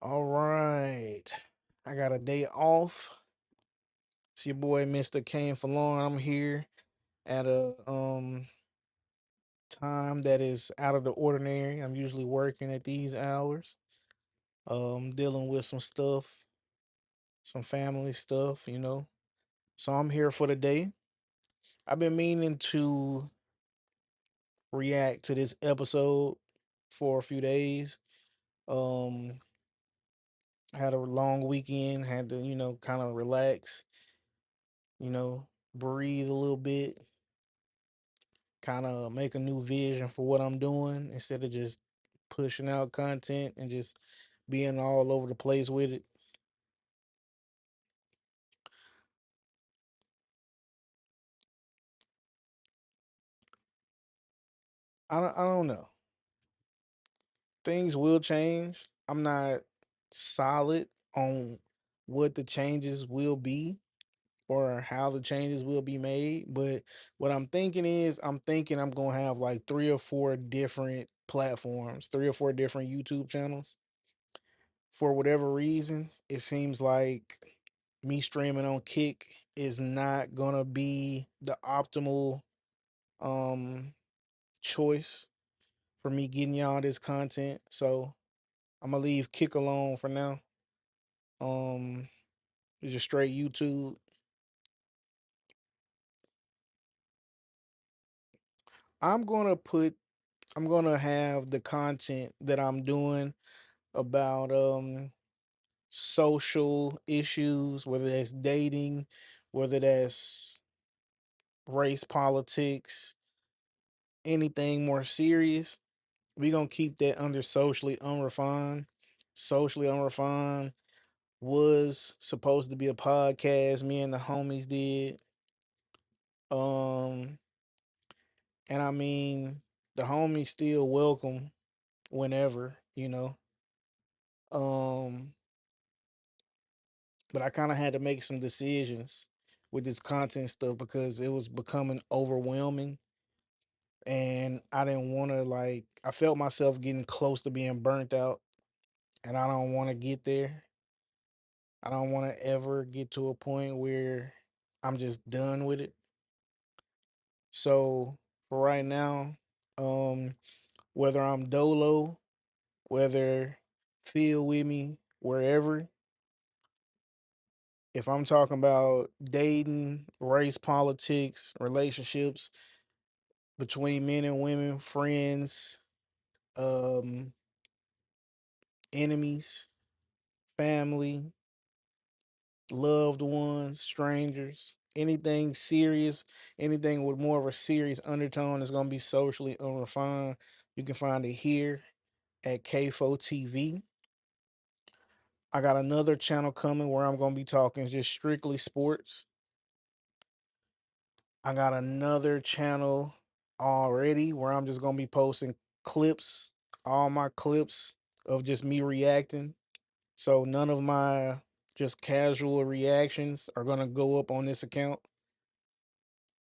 All right. I got a day off. It's your boy Mr. Kane for long. I'm here at a time that is out of the ordinary. I'm usually working at these hours. Dealing with some stuff, some family stuff. So I'm here for the day. I've been meaning to react to this episode for a few days. Um had a long weekend, had to, kind of relax, you know, breathe a little bit, kind of make a new vision for what I'm doing instead of just pushing out content and just being all over the place with it. I don't know. Things will change. I'm not solid on what the changes will be or how the changes will be made, but what I'm thinking is I'm thinking I'm going to have like 3 or 4 different platforms, 3 or 4 different YouTube channels. For whatever reason, it seems like me streaming on Kick is not gonna be the optimal um choice for me getting y'all this content. So I'm gonna leave Kick alone for now. Um it's just straight YouTube. I'm gonna put I'm gonna have the content that I'm doing about social issues, whether that's dating, whether that's race politics, anything more serious, we gonna keep that under socially unrefined. Socially unrefined was supposed to be a podcast me and the homies did. Um, and I mean the homies still welcome whenever. Um, but I kind of had to make some decisions with this content stuff because it was becoming overwhelming and I didn't want to I felt myself getting close to being burnt out and I don't want to get there. I don't want to ever get to a point where I'm just done with it. So for right now, um, whether I'm dolo, whether feel with me, wherever, if I'm talking about dating, race, politics, relationships between men and women, friends, um, enemies, family, loved ones, strangers, anything serious, anything with more of a serious undertone is going to be socially unrefined. You can find it here at K4 TV. I got another channel coming where I'm going to be talking just strictly sports. I got another channel already where I'm just going to be posting clips, all my clips of just me reacting. So none of my just casual reactions are going to go up on this account.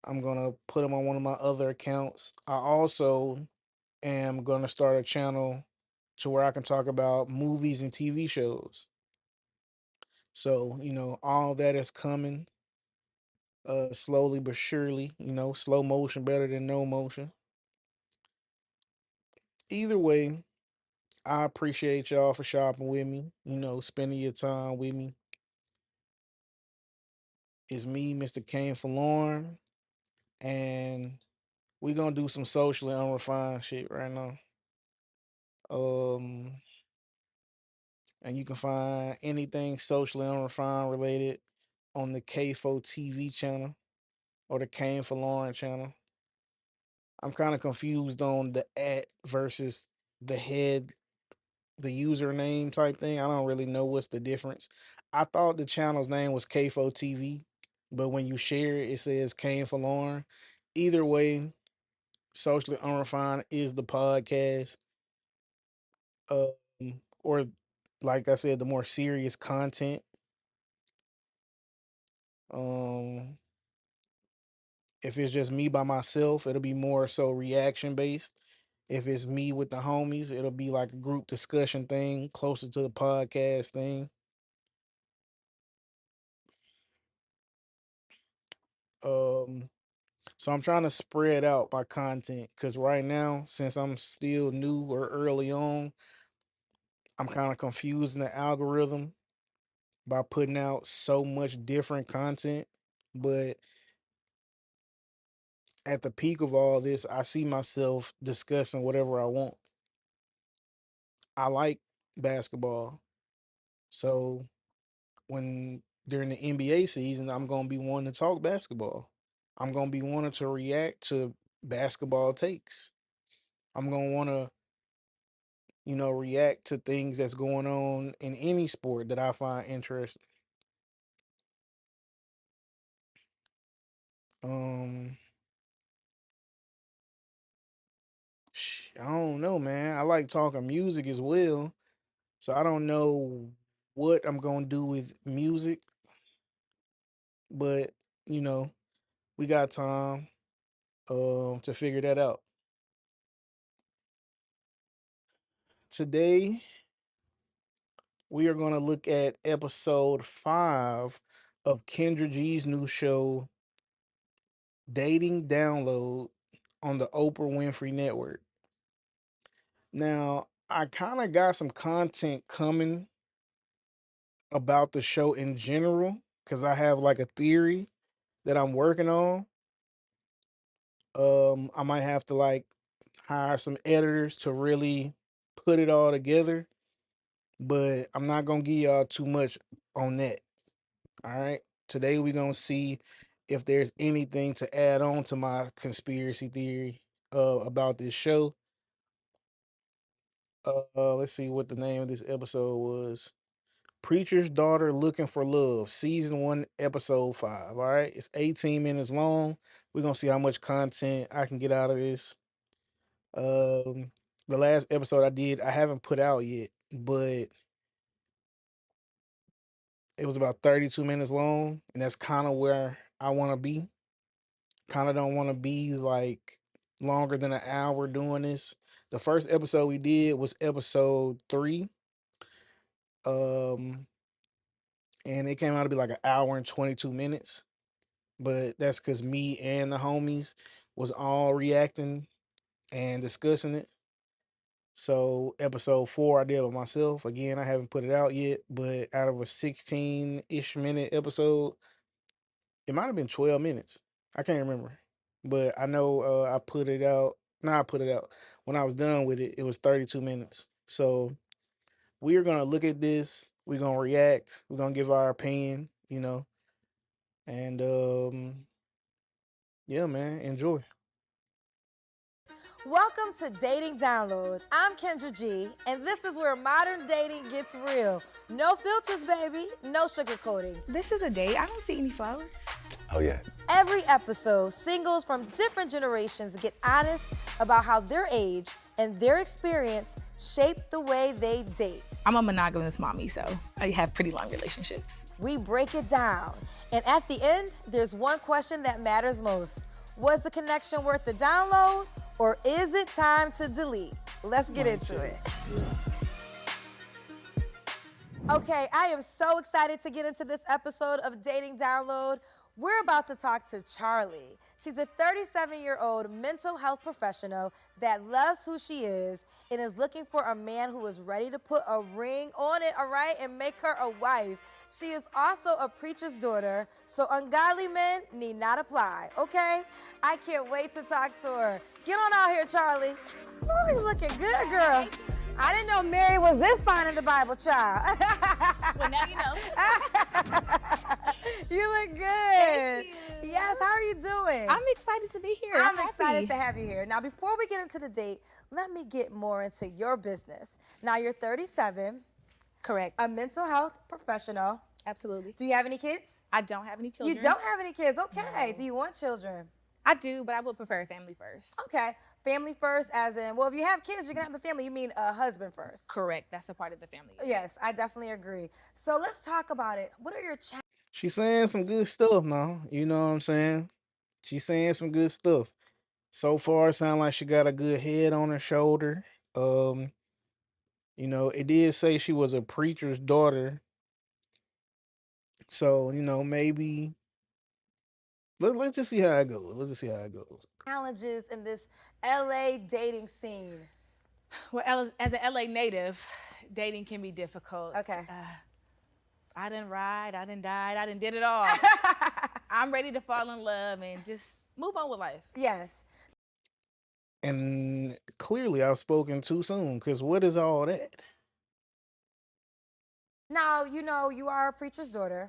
I'm gonna put them on one of my other accounts. I also am gonna start a channel to where I can talk about movies and TV shows. So, all that is coming slowly but surely, slow motion better than no motion. Either way, I appreciate y'all for shopping with me, spending your time with me. It's me, Mr. Kane Forlorn, and we gonna do some socially unrefined shit right now. Um and you can find anything socially unrefined related on the K4 TV channel or the Kane for Lauren channel. I'm kind of confused on the at versus the head, the username type thing. I don't really know what's the difference. I thought the channel's name was K4 TV, but when you share it, it says Kane for Lauren. Either way, socially unrefined is the podcast. Or like I said, the more serious content. Um, if it's just me by myself, it'll be more so reaction based. If it's me with the homies, it'll be like a group discussion thing, closer to the podcast thing. Um, so I'm trying to spread out my content because right now, since I'm still new or early on, I'm kind of confusing the algorithm by putting out so much different content. But at the peak of all this, I see myself discussing whatever I want. I like basketball. So when during the NBA season, I'm gonna be wanting to talk basketball. I'm gonna be wanting to react to basketball takes. I'm gonna wanna, react to things that's going on in any sport that I find interesting. Um, I don't know, man. I like talking music as well. So I don't know what I'm gonna do with music, but you know, we got time to figure that out. Today we are gonna look at episode 5 of Kendra G's new show, Dating Download, on the Oprah Winfrey Network. Now, I kind of got some content coming about the show in general because I have like a theory that I'm working on. I might have to like hire some editors to really put it all together, but I'm not gonna give y'all too much on that. All right. Today we're gonna see if there's anything to add on to my conspiracy theory about this show. Let's see what the name of this episode was. Preacher's Daughter Looking for Love, Season 1, Episode 5. All right. It's 18 minutes long. We're gonna see how much content I can get out of this. Um, the last episode I did, I haven't put out yet, but it was about 32 minutes long, and that's kind of where I want to be. Kind of don't want to be like longer than an hour doing this. The first episode we did was episode 3. Um, and it came out to be like an hour and 22 minutes. But that's because me and the homies was all reacting and discussing it. So episode 4 I did with myself. Again, I haven't put it out yet, but out of a 16-ish minute episode, it might have been 12 minutes. I can't remember. But I know I put it out. I put it out. When I was done with it, it was 32 minutes. So we are gonna look at this. We're gonna react. We're gonna give our opinion. And yeah, man, enjoy. Welcome to Dating Download. I'm Kendra G, and this is where modern dating gets real. No filters, baby. No sugarcoating. This is a date. I don't see any flowers. Oh, yeah. Every episode, singles from different generations get honest about how their age and their experience shape the way they date. I'm a monogamous mommy, so I have pretty long relationships. We break it down. And at the end, there's one question that matters most. Was the connection worth the download, or is it time to delete? Let's get into it. Okay, I am so excited to get into this episode of Dating Download. We're about to talk to Charlie. She's a 37-year-old mental health professional that loves who she is and is looking for a man who is ready to put a ring on it, all right, and make her a wife. She is also a preacher's daughter, so ungodly men need not apply, okay? I can't wait to talk to her. Get on out here, Charlie. Oh, you're looking good, girl. I didn't know Mary was this fine in the Bible, child. Well, now you know. You look good. Thank you. Yes, how are you doing? I'm excited to be here. I'm happy. excited to have you here. Now, before we get into the date, let me get more into your business. Now, you're 37, Correct. a mental health professional. Absolutely. Do you have any kids? I don't have any children. You don't have any kids. Okay. No. Do you want children? I do, but I would prefer family first. Okay. Family first, as in, well, if you have kids, you're going to have the family. You mean a husband first. Correct. That's a part of the family. Yes, I definitely agree. So let's talk about it. What are your challenges? She's saying some good stuff now. You know what I'm saying? She's saying some good stuff. So far, it sounds like she got a good head on her shoulder. Um, it did say she was a preacher's daughter, so maybe let's just see how it goes. Let's just see how it goes. Challenges in this LA dating scene. Well, as an LA native, dating can be difficult. Okay. I done ride, I done died, I done did it all. I'm ready to fall in love and just move on with life. Yes. And clearly, I've spoken too soon. Cause what is all that? Now, you are a preacher's daughter.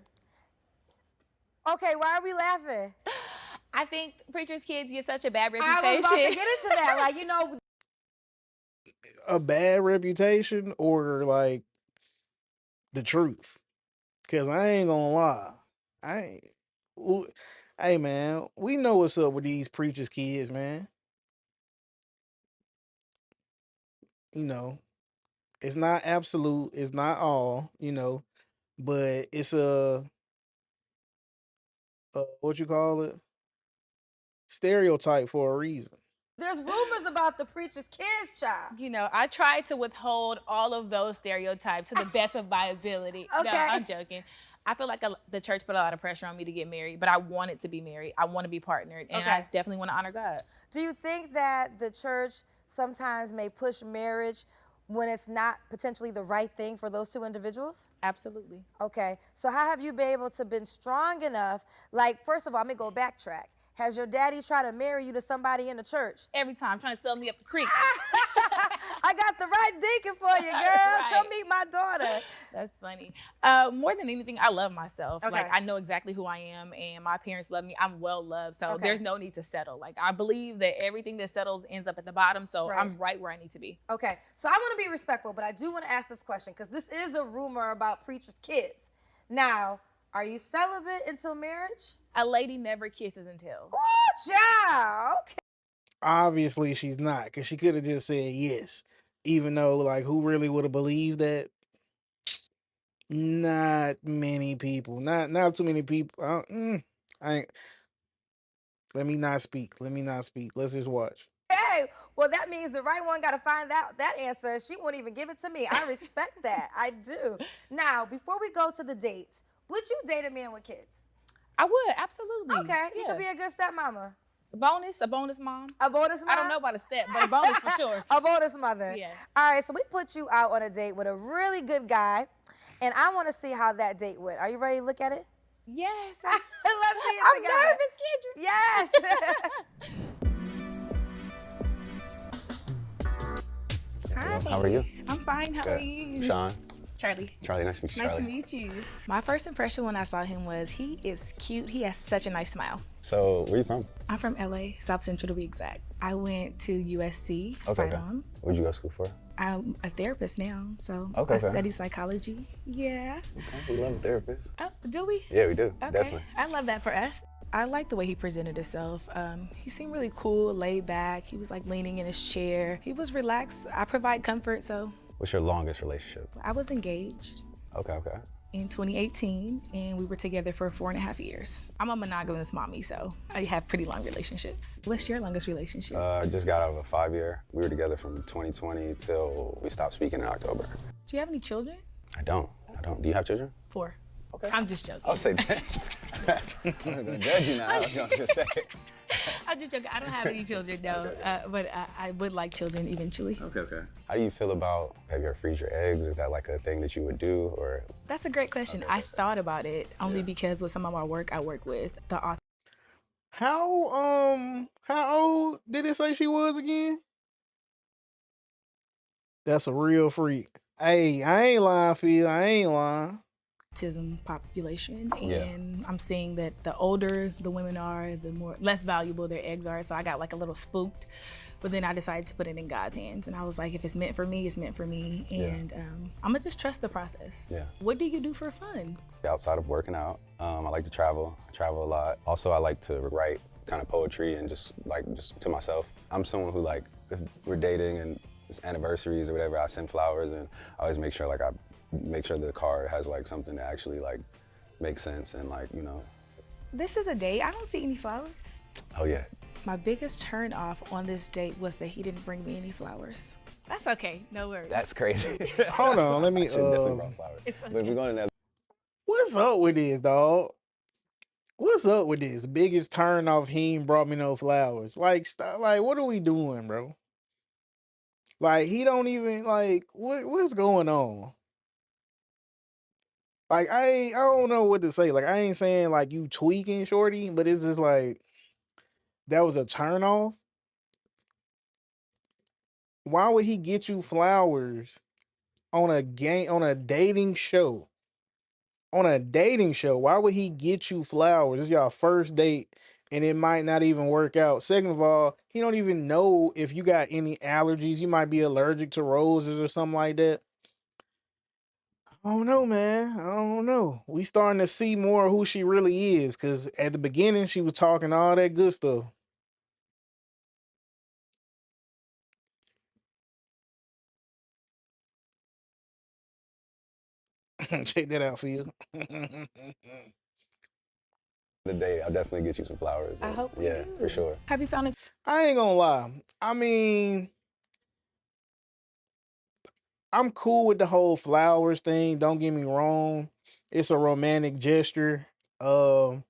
Okay, why are we laughing? I think preachers' kids get such a bad I reputation. was about to get into that. A bad reputation or like the truth? Cause I ain't gonna lie, I ain't. w- Hey man, we know what's up with these preachers' kids, man. You know, it's not absolute, it's not all, but it's a what you call it, stereotype for a reason. there's rumors about the preacher's kids, child. I try to withhold all of those stereotypes to the best of my ability. Okay. No, I'm joking. I feel like the church put a lot of pressure on me to get married, but I wanted to be married. I want to be partnered, and I Okay. definitely want to honor God. Do you think that the church sometimes may push marriage when it's not potentially the right thing for those two individuals? Absolutely. Okay, so how have you been able to been strong enough? Like, first of all, I'm gonna go backtrack. Has your daddy tried to marry you to somebody in the church? Every time trying to sell me up the creek. I got the right deacon for you, girl. Right. Come meet my daughter. That's funny. More than anything, I love myself. Okay. Like, I know exactly who I am, and my parents love me. I'm well loved, so Okay. there's no need to settle. Like, I believe that everything that settles ends up at the bottom, so Right. I'm right where I need to be. Okay, so I want to be respectful, but I do want to ask this question because this is a rumor about preachers' kids. Now, are you celibate until marriage? A lady never kisses and tells. Ooh, child. Okay. Obviously, she's not, because she could have just said yes, even though, like, who really would have believed that? Not many people, not too many people. I ain't. Let me not speak. Let me not speak. Let's just watch. Hey, well, that means the right one got to find out that answer. She won't even give it to me. I respect that. I do. Now, before we go to the dates, would you date a man with kids? I would, absolutely. Okay, you Yeah. could be a good stepmama. A bonus mom. A bonus mom? I don't know about a step, but a bonus for sure. A bonus mother. Yes. All right, so we put you out on a date with a really good guy, and I want to see how that date went. Are you ready to look at it? Yes. Let's see it I'm together. nervous, Kendra. Yes. Hi. How are you? I'm fine. How are Good. you? Sean. Charlie. Charlie, nice to meet you, Nice Charlie. to meet you. My first impression when I saw him was he is cute. He has such a nice smile. So, where you from? I'm from LA, South Central to be exact. I went to USC, Okay, right okay. on. Where'd you go to school for? I'm a therapist now, so Okay, I okay. study psychology. Yeah. We love therapists. Oh, do we? Yeah, we do. Okay. Definitely. I love that for us. I like the way he presented himself. He seemed really cool, laid back. He was like leaning in his chair. He was relaxed. I provide comfort, so What's your longest relationship? I was engaged Okay. in 2018, and we were together for 4.5 years. I'm a monogamous mommy, so I have pretty long relationships. What's your longest relationship? Just got out of a 5-year. We were together from 2020 till we stopped speaking in October. Do you have any children? I don't. Do you have children? 4. Okay. I'm just joking. I'll say that. I'm not gonna judge you now. I was gonna just say. I'm just joking. I don't have any children, no. But I would like children eventually. Okay. How do you feel about, have you ever freeze your eggs? Is that like a thing that you would do, or? That's a great question. I thought about it only because with some of my work, I work with the author. How old did it say she was again? That's a real freak. Hey, I ain't lying, Phil. I ain't lying. Autism population, Yeah. and I'm seeing that the older the women are, the less valuable their eggs are. So I got like a little spooked, but then I decided to put it in God's hands, and I was like, if it's meant for me, it's meant for me, and I'm gonna just trust the process. Yeah. What do you do for fun? Outside of working out, I like to travel. I travel a lot. Also, I like to write kind of poetry and just to myself. I'm someone who, like, if we're dating and it's anniversaries or whatever, I send flowers, and I always make sure I make sure the card has like something that actually like makes sense and, like, This is a date. I don't see any flowers. oh yeah. My biggest turn off on this date was that he didn't bring me any flowers. That's okay, no worries. That's crazy. Hold on, let me. I should definitely brought flowers. It's But if we're going to another. What's up with this, dog? What's up with this? Biggest turn off. He ain't brought me no flowers. Like, stop. Like, what are we doing, bro? Like, he don't even like. What's going on? Like, I don't know what to say. Like, I ain't saying like you tweaking, shorty, but it's just like that was a turn off. Why would he get you flowers on a game on a dating show? On a dating show, why would he get you flowers? This is y'all first date, and it might not even work out. Second of all, he don't even know if you got any allergies. You might be allergic to roses or something like that. I don't know, man. I don't know. We starting to see more of who she really is, because at the beginning she was talking all that good stuff. Check that out, Phil. The day, I'll definitely get you some flowers. I hope we yeah, do. for sure. Have you found a I ain't gonna lie. I mean, I'm cool with the whole flowers thing. Don't get me wrong. It's a romantic gesture, um,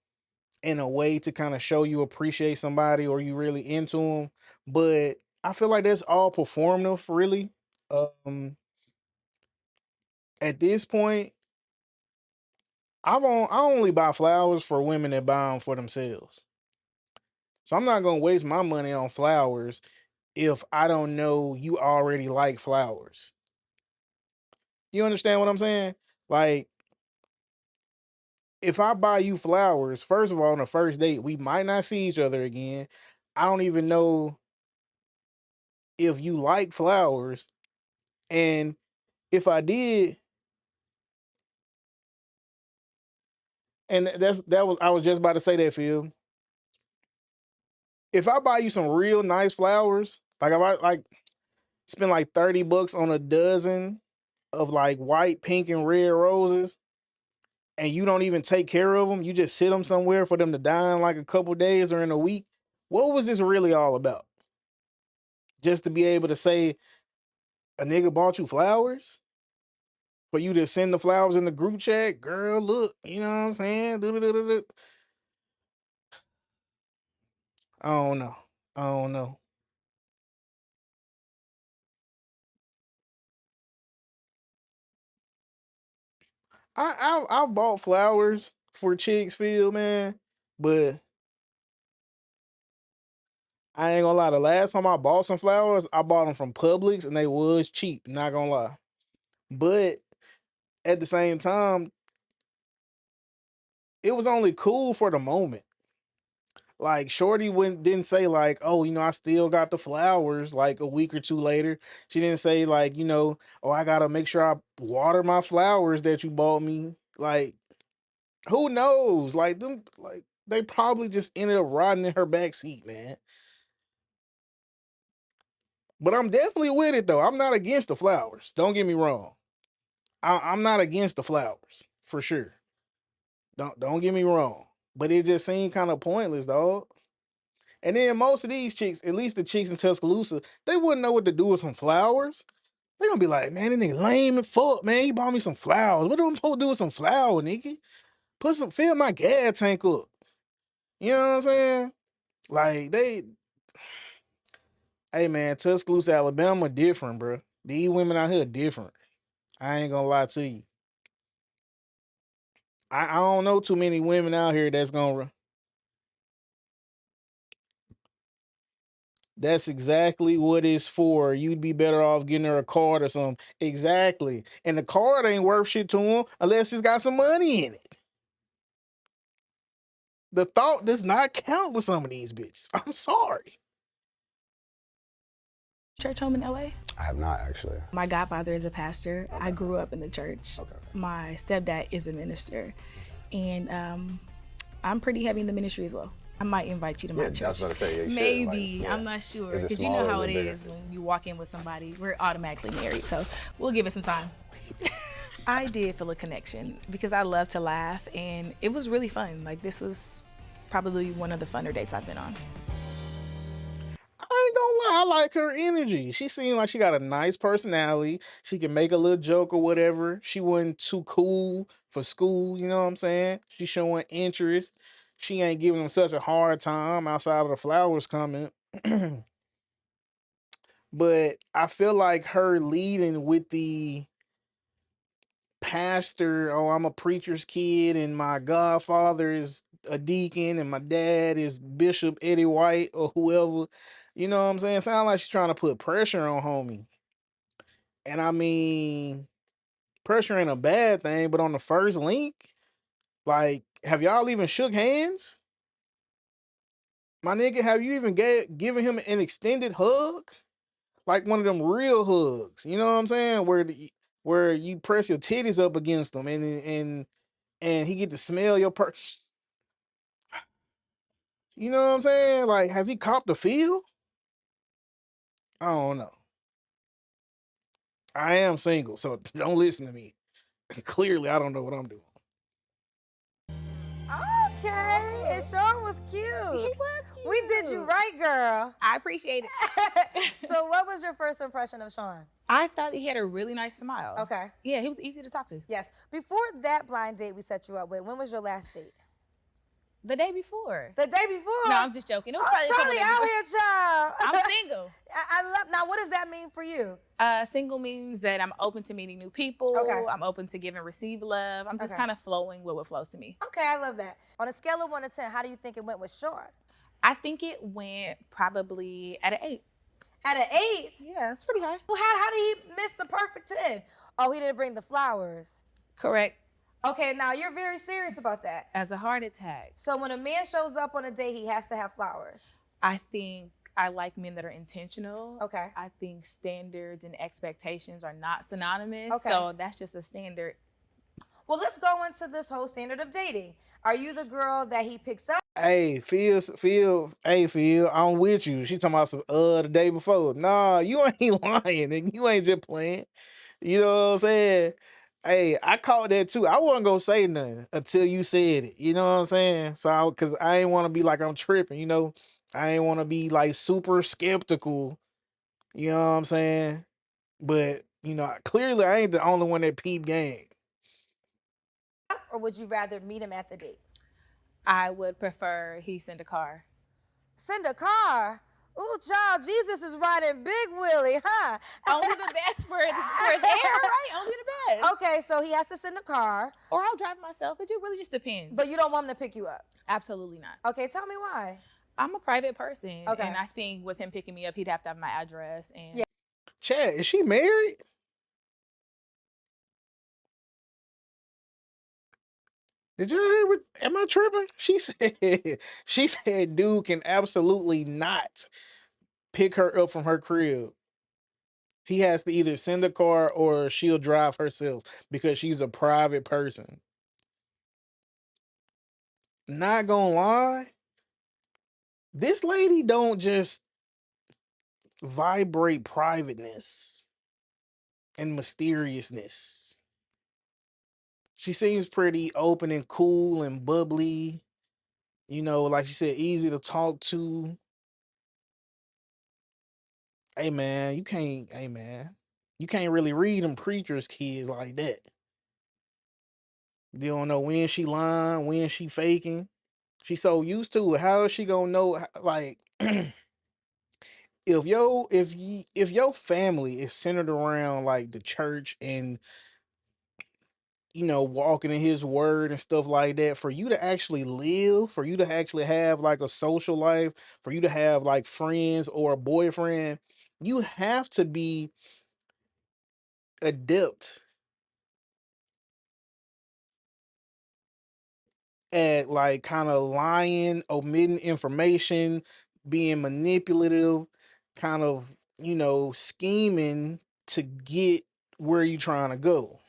in a way to kind of show you appreciate somebody or you really into them. But I feel like that's all performative, really. Um, at this point, I only buy flowers for women that buy them for themselves. So I'm not gonna waste my money on flowers if I don't know you already like flowers. You understand what I'm saying? Like, if I buy you flowers, first of all, on the first date, we might not see each other again. I don't even know if you like flowers. And if I did, and that was I was just about to say that, Phil. If I buy you some real nice flowers, like if I like spend like $30 on a dozen of like white, pink, and red roses, and you don't even take care of them, you just sit them somewhere for them to die in like a couple days or in a week. What was this really all about? Just to be able to say a nigga bought you flowers? For you to send the flowers in the group chat, girl, look, you know what I'm saying? Do-do-do-do-do. I don't know. I don't know. I bought flowers for chicks, Phil, man, but I ain't gonna lie. The last time I bought some flowers, I bought them from Publix, and they was cheap. Not gonna lie, but at the same time, it was only cool for the moment. Like Shorty went didn't say like, oh, I still got the flowers like a week or two later. She didn't say like, oh, I gotta make sure I water my flowers that you bought me. Like, who knows? Like them, like they probably just ended up riding in her back seat, man. But I'm definitely with it though. I'm not against the flowers. Don't get me wrong. I'm not against the flowers for sure. Don't get me wrong. But it just seemed kind of pointless, dog. And then most of these chicks, at least the chicks in Tuscaloosa, they wouldn't know what to do with some flowers. They gonna be like, man, this nigga lame and fuck, man. He bought me some flowers. What am I supposed to do with some flowers, nigga? Fill my gas tank up. You know what I'm saying? Like hey man, Tuscaloosa, Alabama, different, bro. These women out here different. I ain't gonna lie to you. I don't know too many women out here that's exactly what it's for. You'd be better off getting her a card or something. Exactly. And the card ain't worth shit to him unless it's got some money in it. The thought does not count with some of these bitches. I'm sorry. church home in LA? I have not actually. My godfather is a pastor. Okay. I grew up in the church. Okay. My stepdad is a minister. And I'm pretty heavy in the ministry as well. I might invite you to my church. I was about to say, yeah, maybe. I'm not sure. Is it Because you small know or how is it it bigger? is when you walk in with somebody. We're automatically married. So we'll give it some time. I did feel a connection because I love to laugh. And it was really fun. Like, this was probably one of the funner dates I've been on. ain't gonna lie, I like her energy. She seemed like she got a nice personality. She can make a little joke or whatever. She wasn't too cool for school, you know what I'm saying? She showing interest. She ain't giving them such a hard time outside of the flowers comment. But I feel like her leading with the pastor, oh, I'm a preacher's kid, and my godfather is a deacon, and my dad is Bishop Eddie White or whoever. You know what I'm saying? Sound like she's trying to put pressure on homie. And I mean, pressure ain't a bad thing, but on the first link, like, have y'all even shook hands? My nigga, have you even given him an extended hug? Like one of them real hugs. You know what I'm saying? Where you press your titties up against them and he get to smell your you know what I'm saying? Like, has he copped the feel? I don't know. I am single, so don't listen to me. Clearly, I don't know what I'm doing. Okay, and Sean was cute. He was cute. We did you right, girl. I appreciate it. So, what was your first impression of Sean? I thought he had a really nice smile. Okay. Yeah, he was easy to talk to. Yes. Before that blind date we set you up with, when was your last date? The day before. The day before? No, I'm just joking. It was probably Charlie a couple out days here, child. I'm single. I love. Now, what does that mean for you? Single means that I'm open to meeting new people. Okay. I'm open to give and receive love. I'm just Okay. kind of flowing with what flows to me. Okay, I love that. On a scale of 1 to 10, how do you think it went with Sean? I think it went probably at an 8. At an 8? Yeah, it's pretty high. Well, how did he miss the perfect 10? Oh, he didn't bring the flowers. Correct. Okay, now you're very serious about that. As a heart attack. So when a man shows up on a date, he has to have flowers. I think I like men that are intentional. Okay. I think standards and expectations are not synonymous. Okay. So that's just a standard. Well, let's go into this whole standard of dating. Are you the girl that he picks up? Hey, Phil, I'm with you. She talking about some the day before. Nah, you ain't lying, and you ain't just playing. You know what I'm saying? Hey, I caught that too. I wasn't gonna say nothing until you said it. You know what I'm saying? So, cause I ain't want to be like I'm tripping. You know, I ain't want to be like super skeptical. You know what I'm saying? But you know, clearly I ain't the only one that peep game. Or would you rather meet him at the date? I would prefer he send a car. Send a car. Ooh, child, Jesus is riding Big Willie, huh? Only the best for there, right? Only the best. Okay, so he has to send a car. Or I'll drive myself. It really just depends. But you don't want him to pick you up? Absolutely not. Okay, tell me why. I'm a private person. Okay. And I think with him picking me up, he'd have to have my address. And Yeah. Chad, is she married? Did you hear what? Am I tripping? She said dude can absolutely not pick her up from her crib. He has to either send a car or she'll drive herself because she's a private person. Not gonna lie, this lady don't just vibrate privateness and mysteriousness. She seems pretty open and cool and bubbly. You know, like she said, easy to talk to. Hey man, you can't really read them preachers kids like that. You don't know when she lying, when she faking. She's so used to it. How is she gonna know? Like, if your family is centered around like the church and you know walking in His word and stuff like that, for you to actually live, for you to actually have like a social life, for you to have like friends or a boyfriend, you have to be adept at like kind of lying, omitting information, being manipulative, kind of, you know, scheming to get where you trying to go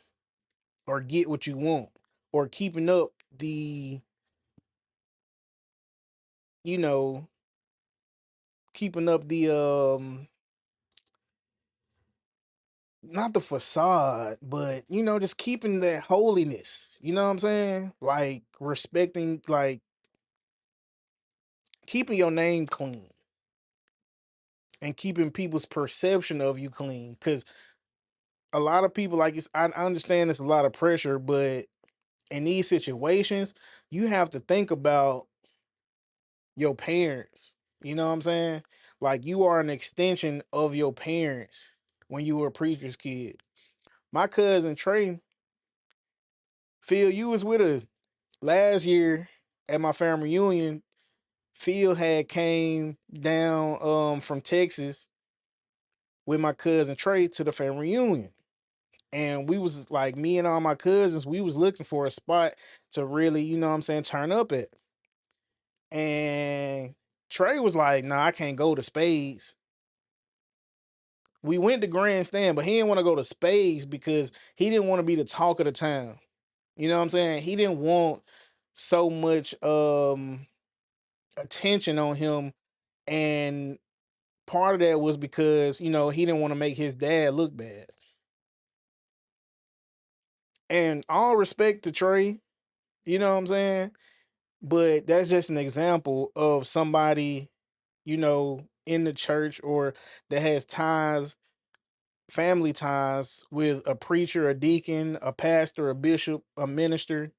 or get what you want or keeping up the, you know, keeping up the not the facade, but you know, just keeping that holiness. You know what I'm saying? Like respecting, like keeping your name clean. and keeping people's perception of you clean. Because a lot of people, like, I understand it's a lot of pressure, but in these situations, you have to think about your parents. You know what I'm saying? Like, you are an extension of your parents when you were a preacher's kid. My cousin Trey, Phil, you was with us last year at my family reunion. Phil had came down from Texas with my cousin Trey to the family reunion. And we was like, me and all my cousins, we was looking for a spot to really, you know what I'm saying, turn up at. And Trey was like, nah, I can't go to Spades. We went to Grandstand, but he didn't want to go to Spades because he didn't want to be the talk of the town. You know what I'm saying? He didn't want so much attention on him. And part of that was because, you know, he didn't want to make his dad look bad. And all respect to Trey, you know what I'm saying? But that's just an example of somebody, you know, in the church or that has ties, family ties with a preacher, a deacon, a pastor, a bishop, a minister,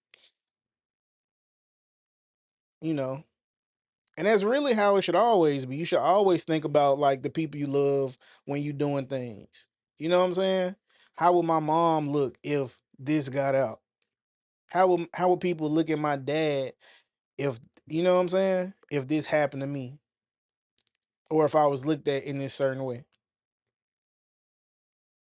you know. And that's really how it should always be. You should always think about like the people you love when you doing things. You know what I'm saying? How would my mom look if this got out? How would people look at my dad if, you know what I'm saying? If this happened to me or if I was looked at in this certain way.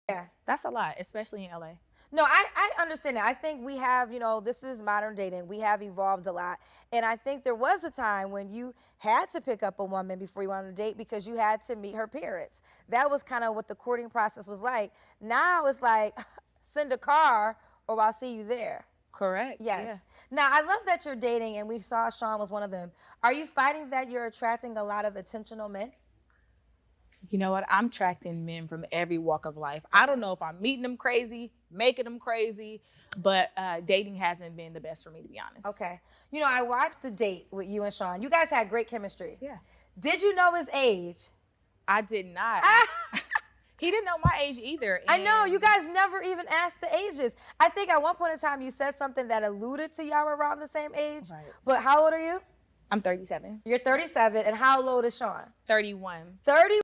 Yeah. That's a lot, especially in LA. No, I understand that. I think we have, this is modern dating. We have evolved a lot. And I think there was a time when you had to pick up a woman before you went on a date because you had to meet her parents. That was kind of what the courting process was like. Now it's like, send a car or I'll see you there. Correct. Yes. Yeah. Now, I love that you're dating, and we saw Sean was one of them. Are you finding that you're attracting a lot of intentional men? You know what? I'm attracting men from every walk of life. I don't know if I'm meeting them crazy, making them crazy, but dating hasn't been the best for me, to be honest. Okay. I watched the date with you and Sean. You guys had great chemistry. Yeah. Did you know his age? I did not. He didn't know my age either. I know, you guys never even asked the ages. I think at one point in time you said something that alluded to y'all were around the same age. Right. But how old are you? I'm 37. You're 37, and how old is Sean? 31. 30.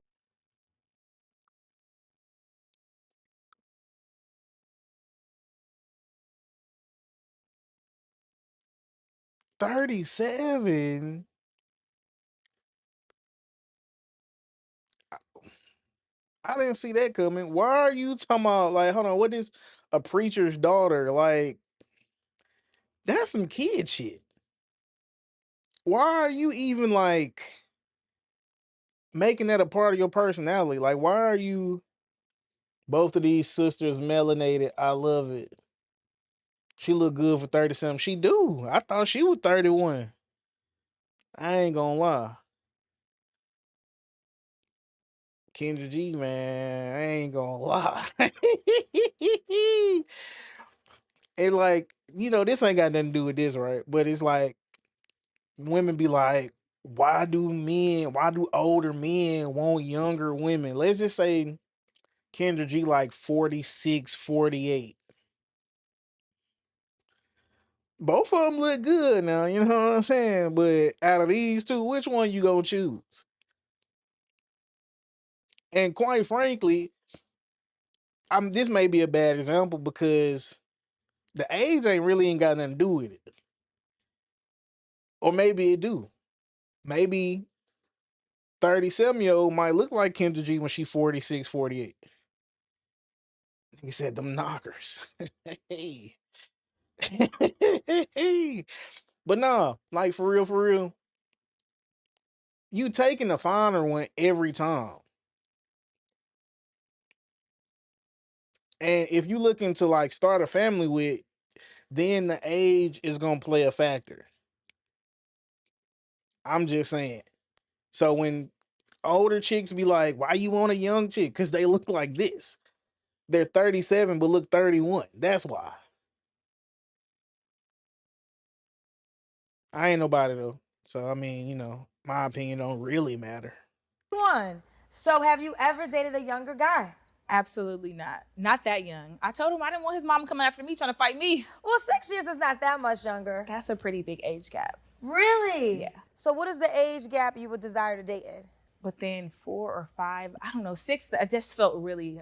37. I didn't see that coming. Why are you talking about like hold on, what is a preacher's daughter? Like that's some kid shit. Why are you even like making that a part of your personality? Like why are you both of these sisters melanated? I love it. She look good for 30 something. She do. I thought she was 31. I ain't gonna lie. Kendra G, man, I ain't gonna lie. And like, this ain't got nothing to do with this, right? But it's like women be like, why do older men want younger women? Let's just say Kendra G like 46, 48. Both of them look good now, you know what I'm saying? But out of these two, which one you gonna choose? And quite frankly, this may be a bad example because the age ain't got nothing to do with it. Or maybe it do. Maybe 37-year-old might look like Kendra G when she 46, 48. He said them knockers. Hey. But nah, like for real, you taking the finer one every time. And if you looking to like start a family with, then the age is gonna play a factor. I'm just saying. So when older chicks be like, why you want a young chick? Because they look like this. They're 37 but look 31. That's why. I ain't nobody though. So I mean, my opinion don't really matter. One. So have you ever dated a younger guy? Absolutely not. Not that young. I told him I didn't want his mom coming after me trying to fight me. Well, 6 years is not that much younger. That's a pretty big age gap. Really? Yeah. So what is the age gap you would desire to date in? Within 4 or 5, I don't know, 6, I just felt really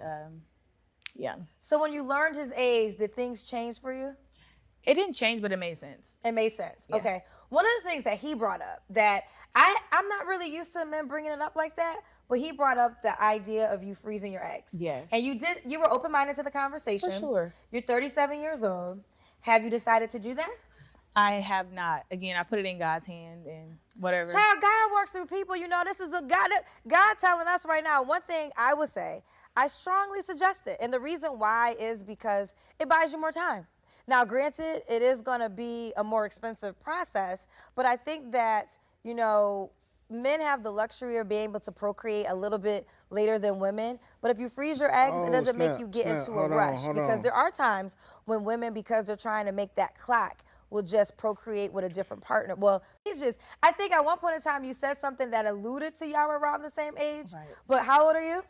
young. So when you learned his age, did things change for you? It didn't change, but it made sense. It made sense. Yeah. Okay. One of the things that he brought up that I'm not really used to men bringing it up like that, but he brought up the idea of you freezing your eggs. Yes. And you were open-minded to the conversation. For sure. You're 37 years old. Have you decided to do that? I have not. Again, I put it in God's hand and whatever. Child, God works through people. You know, this is a God telling us right now. One thing I would say, I strongly suggest it. And the reason why is because it buys you more time. Now, granted, it is going to be a more expensive process, but I think that, you know, men have the luxury of being able to procreate a little bit later than women. But if you freeze your eggs, it Oh, doesn't make snap, you get snap. into a Hold on, rush hold because on. there are times when women, because they're trying to make that clock, will just procreate with a different partner. Well, I think at one point in time you said something that alluded to y'all were around the same age. Right. But how old are you?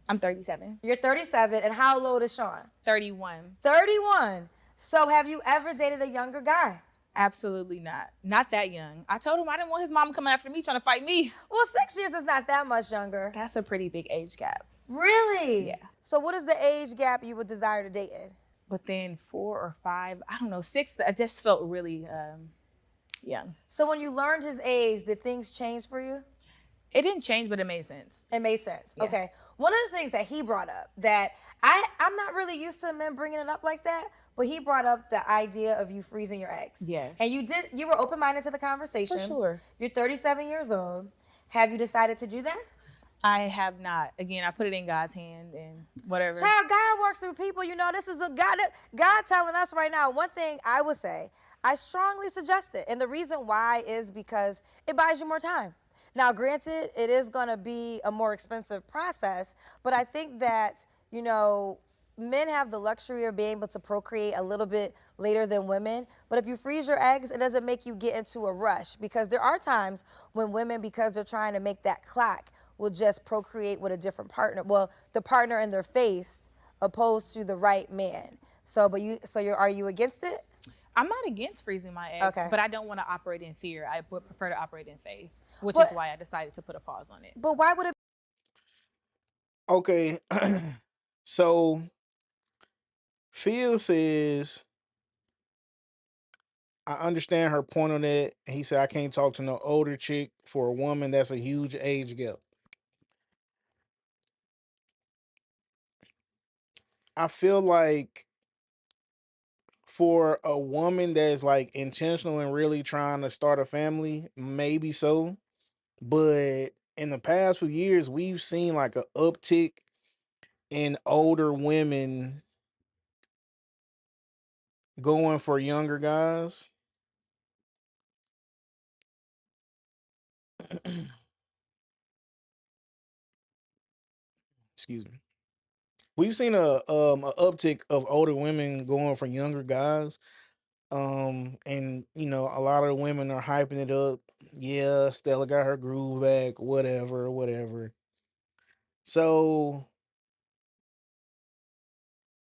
I'm 37. You're 37, and how old is Sean? 31. 31. So have you ever dated a younger guy? Absolutely not. Not that young. I told him I didn't want his mom coming after me trying to fight me. Well, 6 years is not that much younger. That's a pretty big age gap. Really? Yeah. So what is the age gap you would desire to date in? Within 4 or 5, I don't know, 6, I just felt really young. So when you learned his age, did things change for you? It didn't change, but it made sense. It made sense. Yeah. Okay. One of the things that he brought up that I'm not really used to men bringing it up like that, but he brought up the idea of you freezing your eggs. Yes. And you were open-minded to the conversation. For sure. You're 37 years old. Have you decided to do that? I have not. Again, I put it in God's hand and whatever. Child, God works through people. You know, this is a God telling us right now. One thing I would say, I strongly suggest it. And the reason why is because it buys you more time. Now, granted, it is going to be a more expensive process, but I think that, you know, men have the luxury of being able to procreate a little bit later than women. But if you freeze your eggs, it doesn't make you get into a rush because there are times when women, because they're trying to make that clock, will just procreate with a different partner. Well, the partner in their face opposed to the right man. So, are you against it? I'm not against freezing my eggs, Okay. but I don't want to operate in fear. I would prefer to operate in faith, which But- is why I decided to put a pause on it. But why would it? Okay. So Phil says, I understand her point on that. He said, I can't talk to no older chick for a woman. That's a huge age gap. I feel like for a woman that's like intentional and really trying to start a family, maybe so. But in the past few years, we've seen like a uptick in older women going for younger guys. Excuse me. We've seen a uptick of older women going for younger guys. And you know, a lot of the women are hyping it up. Yeah, Stella got her groove back, whatever, whatever. So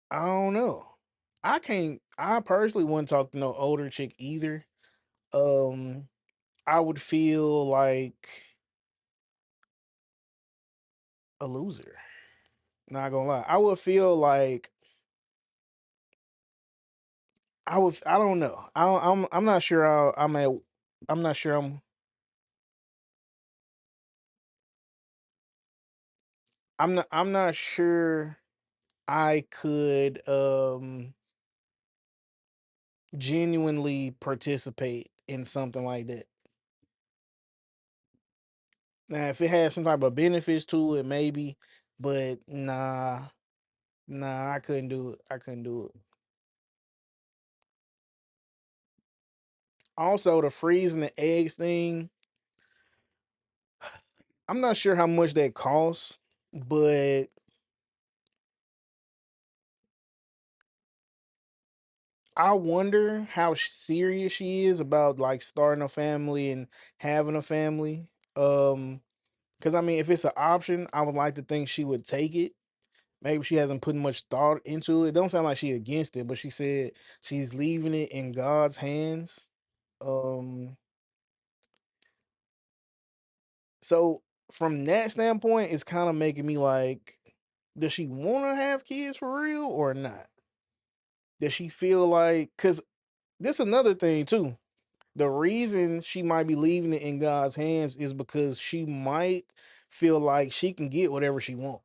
I don't know. I personally wouldn't talk to no older chick either. Um, I would feel like a loser. Not gonna lie. I would feel like I don't know. I'm not sure I'm not sure I'm not sure I could genuinely participate in something like that. Now, if it has some type of benefits to it, maybe, but nah, I couldn't do it. I couldn't do it. Also, the freezing the eggs thing, I'm not sure how much that costs, but I wonder how serious she is about like starting a family and having a family. Because I mean, if it's an option, I would like to think she would take it. Maybe she hasn't put much thought into it. It don't sound like she against it, but she said she's leaving it in God's hands. Um, so from that standpoint, it's kind of making me like, does she want to have kids for real or not? Does she feel like? Because this another thing too. The reason she might be leaving it in God's hands is because she might feel like she can get whatever she wants.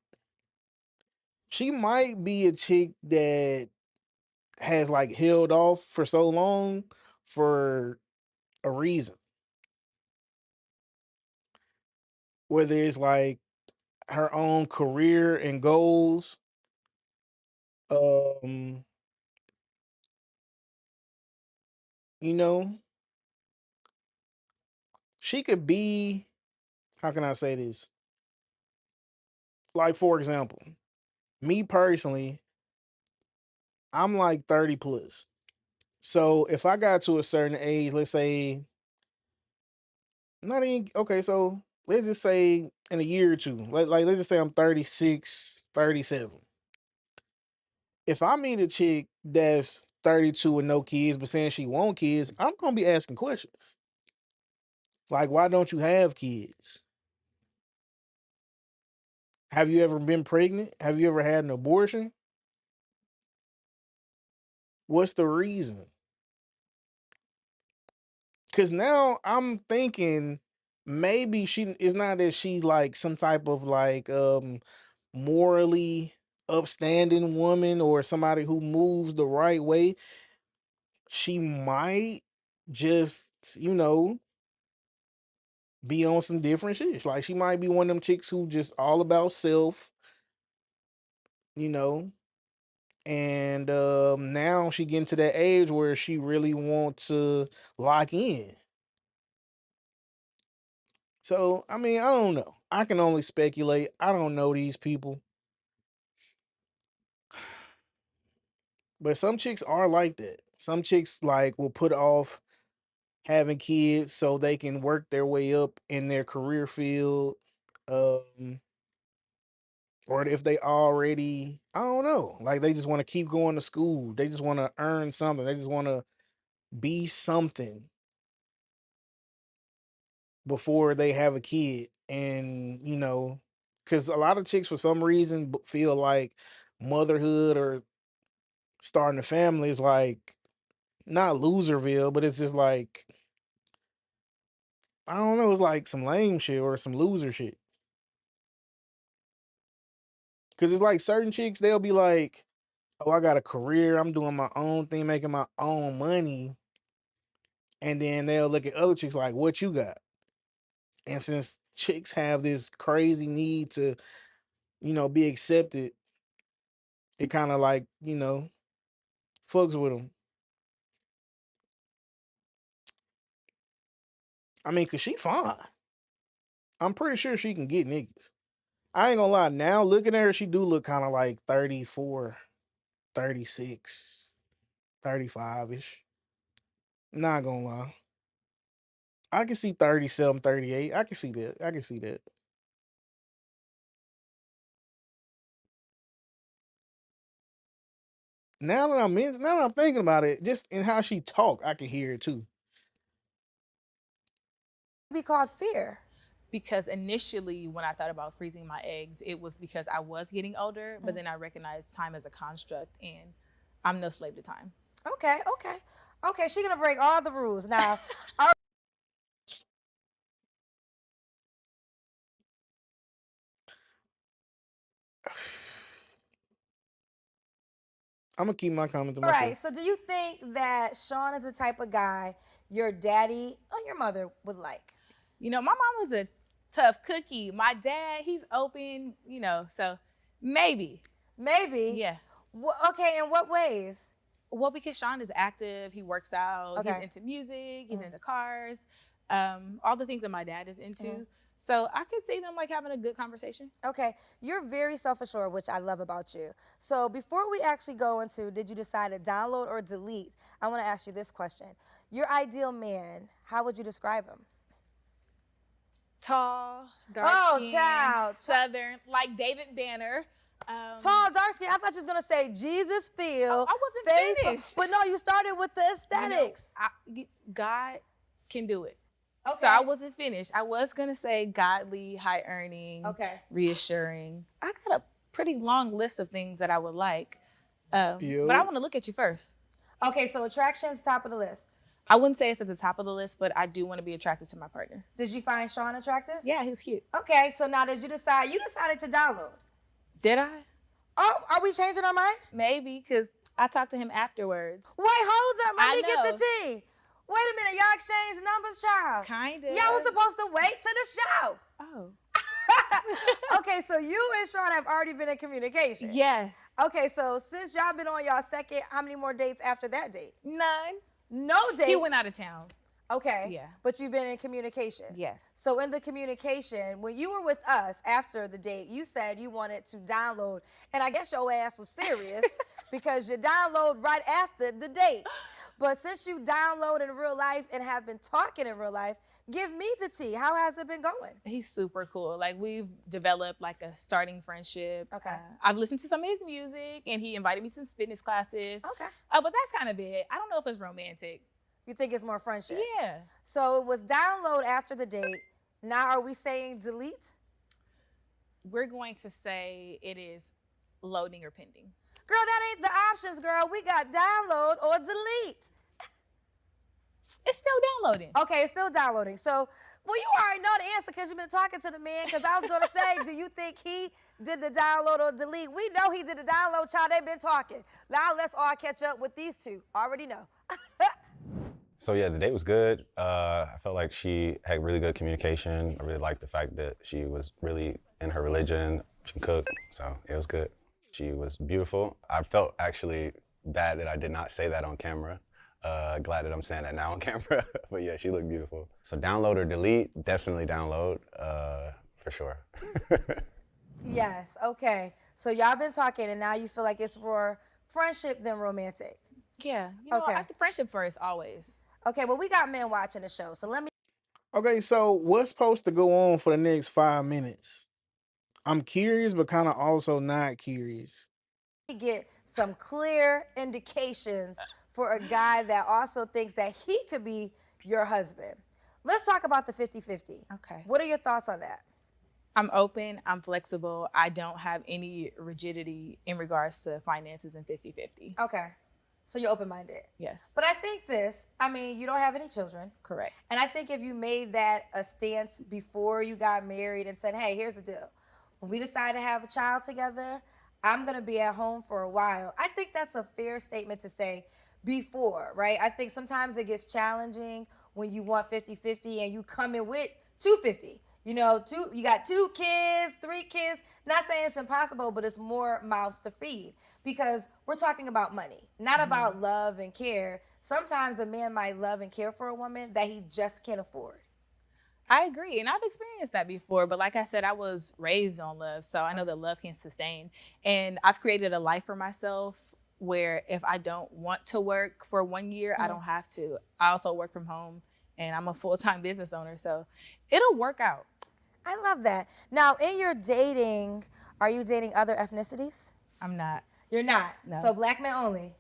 She might be a chick that has like held off for so long for a reason. Whether it's like her own career and goals, um, you know, she could be, how can I say this? Like, for example, me personally, I'm like 30 plus. So if I got to a certain age, let's say, not even, okay, so let's just say in a year or two, let's just say I'm 36, 37. If I meet a chick that's 32 with no kids, but saying she want kids, I'm gonna be asking questions. Like, why don't you have kids? Have you ever been pregnant? Have you ever had an abortion? What's the reason? Because now I'm thinking maybe she it's not that she's like some type of like morally upstanding woman or somebody who moves the right way. She might just, be on some different shit. Like she might be one of them chicks who just all about self, you know, and now she getting to that age where she really want to lock in. So I mean, I don't know. I can only speculate. I don't know these people, but some chicks are like that. Some chicks like will put off having kids so they can work their way up in their career field. Um, or if they already, I don't know, like they just want to keep going to school. They just want to earn something. They just want to be something before they have a kid. And, because a lot of chicks, for some reason, feel like motherhood or starting a family is like not loserville, but it's just like, I don't know, it's like some lame shit or some loser shit. Because it's like certain chicks, they'll be like, oh, I got a career. I'm doing my own thing, making my own money. And then they'll look at other chicks like, what you got? And since chicks have this crazy need to, be accepted, it kind of like, fucks with them. I mean, cause she fine. I'm pretty sure she can get niggas. I ain't gonna lie. Now looking at her, she do look kind of like 34, 36, 35-ish. Not gonna lie. I can see 37, 38. I can see that. I can see that. Now that I'm thinking about it, just in how she talk, I can hear it too. Be called fear. Because initially when I thought about freezing my eggs, it was because I was getting older, but then I recognized time as a construct and I'm no slave to time. Okay, okay. Okay, she's gonna break all the rules. Now, all I'm gonna keep my comment to right, myself. so do you think that Sean is the type of guy your daddy or your mother would like? You know, my mom was a tough cookie. My dad, he's open, so maybe. Maybe. Yeah. Okay, in what ways? Well, because Sean is active, he works out, he's Okay. into music, he's into cars, all the things that my dad is into. So I could see them like having a good conversation. Okay, you're very self-assured, which I love about you. So before we actually go into did you decide to download or delete, I want to ask you this question. Your ideal man, how would you describe him? Tall, dark Oh, skin, child. Southern, like David Banner. Tall, dark skin. I thought you was gonna say Jesus feel. I wasn't faithful. finished. But no, you started with the aesthetics. God can do it. Okay. So I wasn't finished. I was gonna say godly, high earning, Okay. reassuring. I got a pretty long list of things that I would like. But Yo. I want to look at you first. Okay, so attraction's top of the list. I wouldn't say it's at the top of the list, but I do want to be attracted to my partner. Did you find Sean attractive? Yeah, he's cute. Okay, so now did you decide? You decided to download. Did I? Oh, are we changing our mind? Maybe, because I talked to him afterwards. Wait, hold up. Let I me get the know. tea. Wait a minute, y'all exchanged numbers, child. Kind of. Y'all was supposed to wait to the show. Oh. Okay, so you and Sean have already been in communication. Yes. Okay, so since y'all been on y'all second, how many more dates after that date? None. No dates. He went out of town. Okay. Yeah. But you've been in communication. Yes. So in the communication, when you were with us after the date, you said you wanted to download, and I guess your ass was serious because you download right after the date. But since you download in real life and have been talking in real life, give me the tea. How has it been going? He's super cool. Like, we've developed like a starting friendship. Okay. I've listened to some of his music, and he invited me to some fitness classes. Okay. But that's kind of it. I don't know if it's romantic. You think it's more friendship? Yeah. So it was download after the date. Now are we saying delete? We're going to say it is loading or pending. Girl, that ain't the options, girl. We got download or delete. It's still downloading. Okay, it's still downloading. So, well, you already know the answer because you've been talking to the man. Because I was going to say, do you think he did the download or delete? We know he did the download, child. They've been talking. Now let's all catch up with these two. Already know. So yeah, the date was good. I felt like she had really good communication. I really liked the fact that she was really in her religion. She can cook, so it was good. She was beautiful. I felt actually bad that I did not say that on camera. Glad that I'm saying that now on camera. But yeah, she looked beautiful. So download or delete, definitely download, for sure. Yes, okay. So y'all been talking and now you feel like it's more friendship than romantic. Yeah. You know, Okay. I think friendship first, always. Okay, well, we got men watching the show. So let me Okay, so what's supposed to go on for the next 5 minutes? I'm curious, but kind of also not curious. get some clear indications for a guy that also thinks that he could be your husband. Let's talk about the 50-50. Okay. What are your thoughts on that? I'm open, I'm flexible. I don't have any rigidity in regards to finances and 50-50. Okay. So you're open-minded. Yes. But I think you don't have any children. Correct. And I think if you made that a stance before you got married and said, hey, here's the deal. When we decide to have a child together, I'm going to be at home for a while. I think that's a fair statement to say before, right? I think sometimes it gets challenging when you want 50-50 and you come in with 250. You know, you got 2 kids, 3 kids. Not saying it's impossible, but it's more mouths to feed because we're talking about money, not about love and care. Sometimes a man might love and care for a woman that he just can't afford. I agree. And I've experienced that before. But like I said, I was raised on love. So I know that love can sustain. And I've created a life for myself where if I don't want to work for 1 year, I don't have to. I also work from home and I'm a full-time business owner. So it'll work out. I love that. Now, in your dating, are you dating other ethnicities? I'm not. You're not. No. So black men only.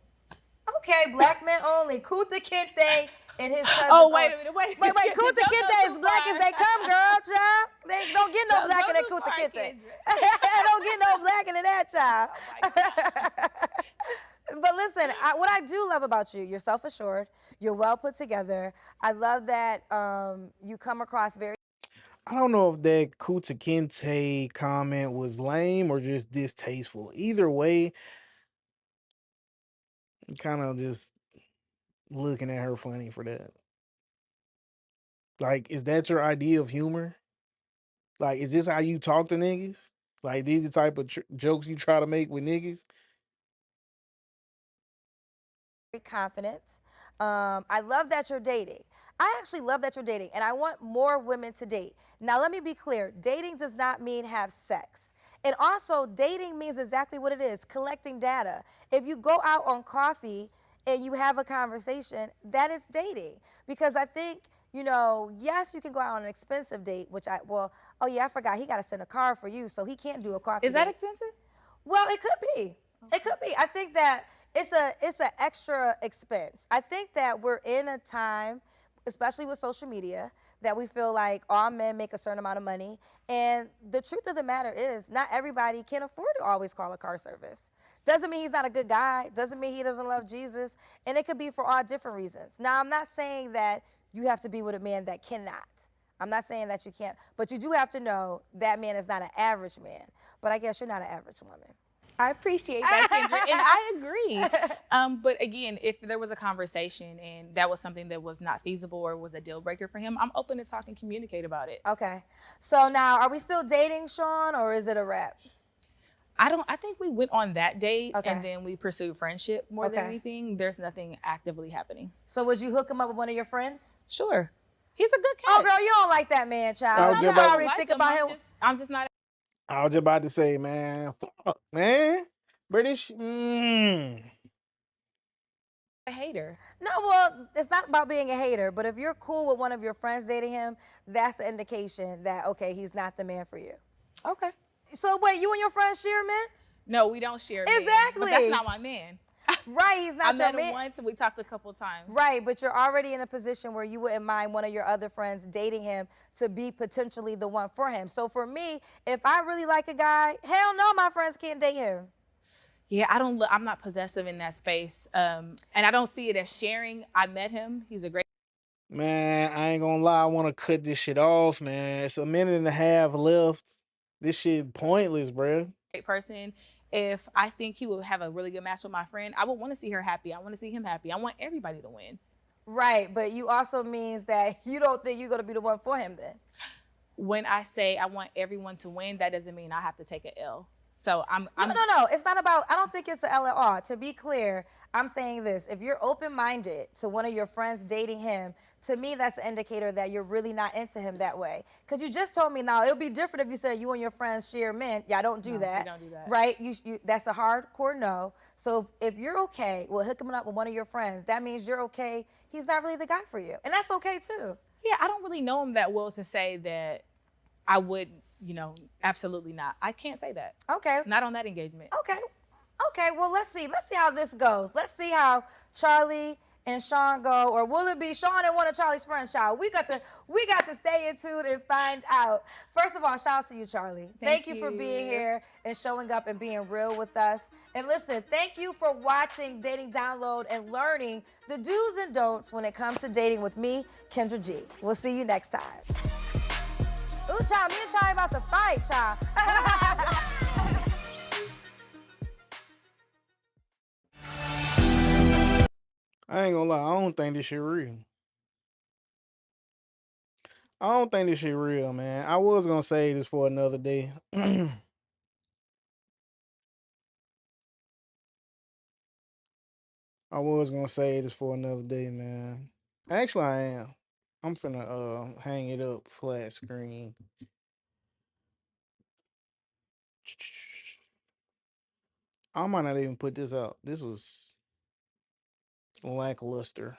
Okay, black men only. Kunta Kinte and his cousins. Oh, wait a minute. Wait. Wait. Kunta Don't go Kinte too is black far. as they come, girl, child. They don't get no Don't blacker go than too Kunta far, Kinte. Kendra. Don't get no blacker than that, child. Oh, my God. But listen, what I do love about you, you're self-assured, you're well put together. I love that you come across very I don't know if that Kuta Kinte comment was lame or just distasteful. Either way, kind of just looking at her funny for that. Like, is that your idea of humor? Like, is this how you talk to niggas? Like, these the type of jokes you try to make with niggas? confident. I love that you're dating. I actually love that you're dating, and I want more women to date. Now, let me be clear. Dating does not mean have sex. And also, dating means exactly what it is, collecting data. If you go out on coffee and you have a conversation, that is dating. Because I think you know, yes, you can go out on an expensive date, oh yeah, I forgot he got to send a card for you, so he can't do a coffee Is that date. expensive? Well, it could be. It could be. I think that it's an extra expense. I think that we're in a time, especially with social media, that we feel like all men make a certain amount of money. And the truth of the matter is, not everybody can afford to always call a car service. Doesn't mean he's not a good guy. Doesn't mean he doesn't love Jesus. And it could be for all different reasons. Now, I'm not saying that you have to be with a man that cannot. I'm not saying that you can't, but you do have to know that man is not an average man. But I guess you're not an average woman. I appreciate that, Kendra, and I agree. But again, if there was a conversation and that was something that was not feasible or was a deal breaker for him, I'm open to talk and communicate about it. Okay. So now, are we still dating, Sean, or is it a wrap? I think we went on that date Okay. and then we pursued friendship more than Okay. anything. There's nothing actively happening. So would you hook him up with one of your friends? Sure. He's a good catch. Oh, girl, you don't like that man, child. I was You just about- already like think him. about him. I'm just not I was just about to say, man, fuck, man, British. a hater. No, well, it's not about being a hater, but if you're cool with one of your friends dating him, that's the indication that, okay, he's not the man for you. Okay. So wait, you and your friends share men? No, we don't share men, Exactly. but that's not my man. Right, he's I not your met him man. once and we talked a couple times. Right, but you're already in a position where you wouldn't mind one of your other friends dating him to be potentially the one for him. So for me, if I really like a guy, hell no, my friends can't date him. Yeah, I'm not possessive in that space. And I don't see it as sharing. I met him. He's a great Man, I ain't gonna lie. I want to cut this shit off, man. It's a minute and a half left. This shit pointless, bro. person. If I think he would have a really good match with my friend, I would want to see her happy. I want to see him happy. I want everybody to win. Right, but you also means that you don't think you're gonna be the one for him then. When I say I want everyone to win, that doesn't mean I have to take an L. So No. It's not about, I don't think it's an LR. To be clear, I'm saying this. If you're open-minded to one of your friends dating him, to me, that's an indicator that you're really not into him that way. Because you just told me now, it would be different if you said you and your friends share men. Yeah, don't do that. we don't do that. Right? That's a hardcore no. So if you're okay with hooking up with one of your friends, that means you're okay. He's not really the guy for you. And that's okay, too. Yeah, I don't really know him that well to say that I would, absolutely not. I can't say that. Okay. Not on that engagement. Okay, well, let's see how this goes. Let's see how Charlie and Sean go, or will it be Sean and one of Charlie's friends, child? We got to stay in tune and find out. First of all, shout out to you, Charlie. Thank you for being here and showing up and being real with us. And listen, thank you for watching Dating Download and learning the do's and don'ts when it comes to dating with me, Kendra G. We'll see you next time. Ooh, child, me and Charlie about to fight, child. I ain't gonna lie. I don't think this shit real. I don't think this shit real, man. I was gonna say this for another day. I was gonna say this for another day, man. Actually, I am. I'm finna hang it up flat screen. I might not even put this out. This was lackluster.